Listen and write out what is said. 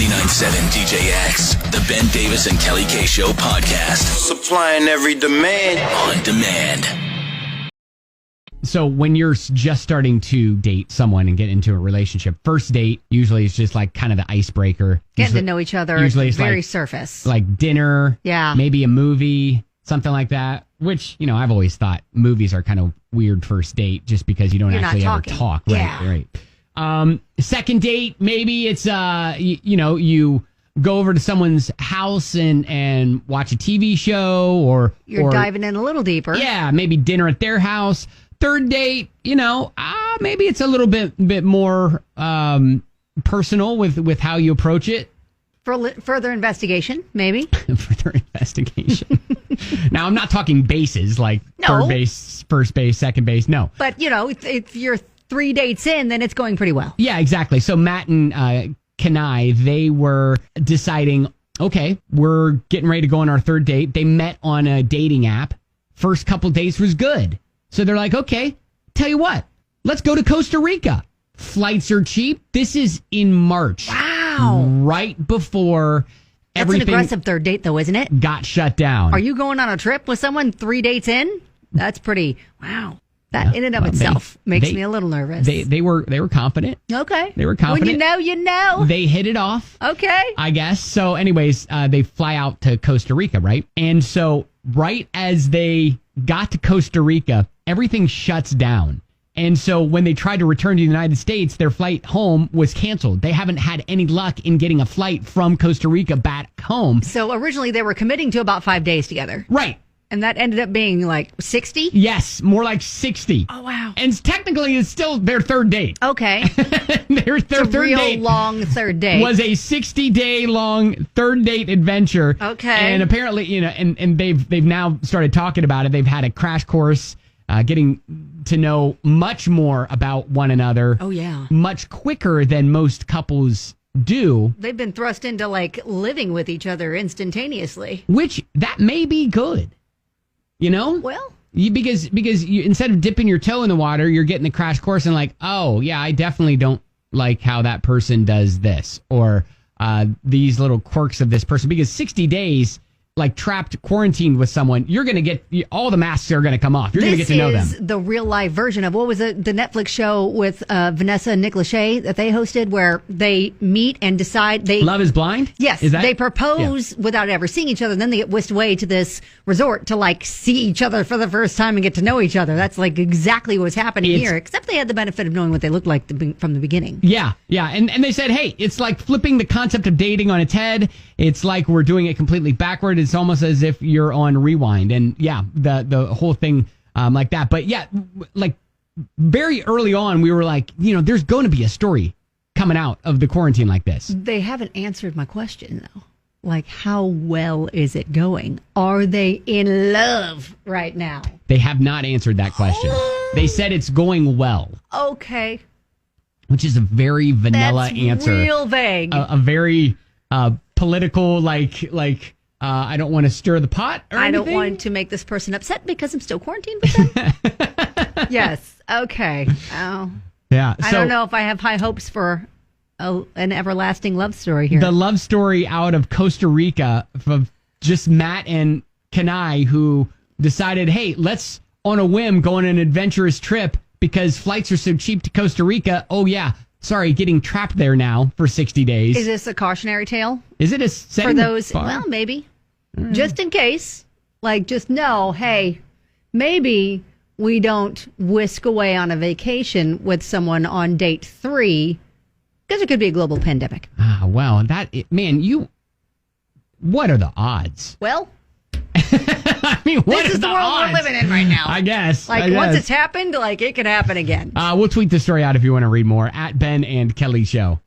99.7 DJX, the Ben Davis and Kelly K Show podcast. Supplying every demand. On demand. So when you're just starting to date someone and get into a relationship, first date usually is just like kind of the icebreaker. Getting to know each other. Usually it's very like, surface. Like dinner. Yeah. Maybe a movie, something like that. Which, I've always thought movies are kind of weird first date just because you don't actually ever talk. Right. Second date, maybe it's, you go over to someone's house and watch a TV show or... You're diving in a little deeper. Yeah, maybe dinner at their house. Third date, maybe it's a little bit more personal with how you approach it. For further investigation, maybe. Further investigation. Now, I'm not talking bases like third base, first base, second base. No. But, if you're 3 dates in, then it's going pretty well. Yeah, exactly. So Matt and Kanai, they were deciding, okay, we're getting ready to go on our third date. They met on a dating app. First couple days was good. So they're like, okay, tell you what, let's go to Costa Rica. Flights are cheap. This is in March. Wow. Right before everything. That's an aggressive third date, though, isn't it? Got shut down. Are you going on a trip with someone 3 dates in? That's pretty, wow. That in and of itself makes me a little nervous. They were confident. Okay. They were confident. When you know. They hit it off. Okay. I guess. So anyways, they fly out to Costa Rica, right? And so right as they got to Costa Rica, everything shuts down. And so when they tried to return to the United States, their flight home was canceled. They haven't had any luck in getting a flight from Costa Rica back home. So originally they were committing to about 5 days together. Right. And that ended up being like 60? Yes, more like 60. Oh, wow. And technically it's still their third date. Okay. their third real date long third date. Was a 60-day long third date adventure. Okay. And apparently, and they've now started talking about it. They've had a crash course, getting to know much more about one another. Oh, yeah. Much quicker than most couples do. They've been thrust into like living with each other instantaneously. Which that may be good. Well, because you, instead of dipping your toe in the water, you're getting the crash course and like, oh yeah, I definitely don't like how that person does this or these little quirks of this person. Because 60 days, like trapped, quarantined with someone, you're going to get all the masks are going to come off. You're going to get to know them. This is the real life version of what was it, the Netflix show with Vanessa and Nick Lachey that they hosted, where they meet and decide Love is Blind. Yes, they propose without ever seeing each other. And then they get whisked away to this resort to like see each other for the first time and get to know each other. That's like exactly what's happening here, except they had the benefit of knowing what they looked like from the beginning. Yeah. And they said, hey, it's like flipping the concept of dating on its head. It's like we're doing it completely backward. It's almost as if you're on rewind. And yeah, the whole thing like that. But yeah, like very early on, we were like, there's going to be a story coming out of the quarantine like this. They haven't answered my question, though. Like, how well is it going? Are they in love right now? They have not answered that question. They said it's going well. Okay. Which is a very vanilla answer. Real vague. A very political, like I don't want to stir the pot or anything. I don't want to make this person upset because I'm still quarantined with them. Yes. Okay. Oh. Yeah. I don't know if I have high hopes for an everlasting love story here. The love story out of Costa Rica of just Matt and Kanai, who decided, hey, let's on a whim go on an adventurous trip because flights are so cheap to Costa Rica. Oh, yeah. Sorry, getting trapped there now for 60 days. Is this a cautionary tale? Is it a setting for those? bar? Well, maybe. Just in case. Like, just know, hey, maybe we don't whisk away on a vacation with someone on date 3 because it could be a global pandemic. Ah, well, what are the odds? Well, I mean, what this is the world odds? we're living in right now. I guess. Once it's happened, it could happen again. We'll tweet the story out if you want to read more at Ben and Kelly Show.